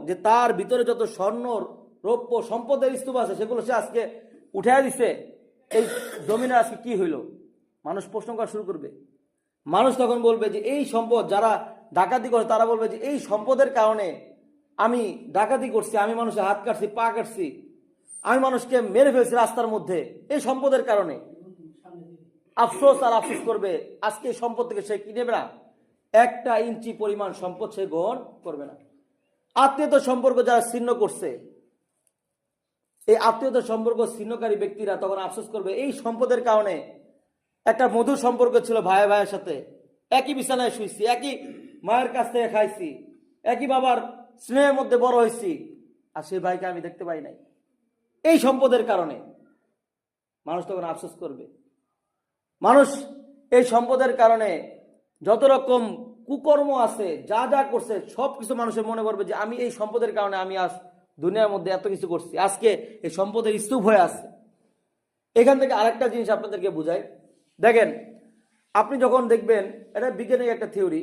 যে তার ভিতরে যত স্বর্ণ রৌপ্য সম্পদের স্তূপ আছে সেগুলো সে আজকে উঠাই দিছে, এই জমিনে আজকে কি হইল? মানুষ প্রশ্ন করা শুরু করবে। মানুষ তখন বলবে যে এই সম্পদ, যারা ডাকাতি করে তারা বলবে যে এই সম্পদের কারণে আমি ডাকাতি করছি, আমি মানুষের হাত কাটছি, পা কাটছি, আমি মানুষকে মেরে ফেলছি রাস্তার মধ্যে, এই সম্পদের কারণে। আফসোস আর আফসোস করবে, আজকে এই সম্পদ থেকে সে কি নেবে না, 1 ইঞ্চি পরিমাণ সম্পদ সে গ্রহণ করবে না। আত্মীয়তা সম্পর্ক যারা ছিন্ন করছে, এই আত্মীয়তা সম্পর্ক ছিন্নকারী ব্যক্তিরা তখন আফসোস করবে, এই সম্পদের কারণে একটা মধুর সম্পর্ক ছিল ভাই ভাইয়ের সাথে, একই বিছানায় শুয়েছি, একই মায়ের কাছ থেকে খাইছি, একই বাবার স্নেহের মধ্যে বড় হয়েছি, আর সেই ভাইকে আমি দেখতে পাই নাই। এই সম্পদের কারণে মানুষ তখন আফসোস করবে। মানুষ এই সম্পদের কারণে যত রকম কুকর্ম আছে, যা যা করছে সবকিছু মানুষের মনে করবে যে আমি এই সম্পদের কারণে আমি আজ দুনিয়ার মধ্যে এত কিছু করছি, আজকে এই সম্পদের স্তূপ হয়ে আছে। এখান থেকে আরেকটা জিনিস আপনাদেরকে বুঝাই। দেখেন, আপনি যখন দেখবেন, এটা বিজ্ঞানের একটা থিওরি,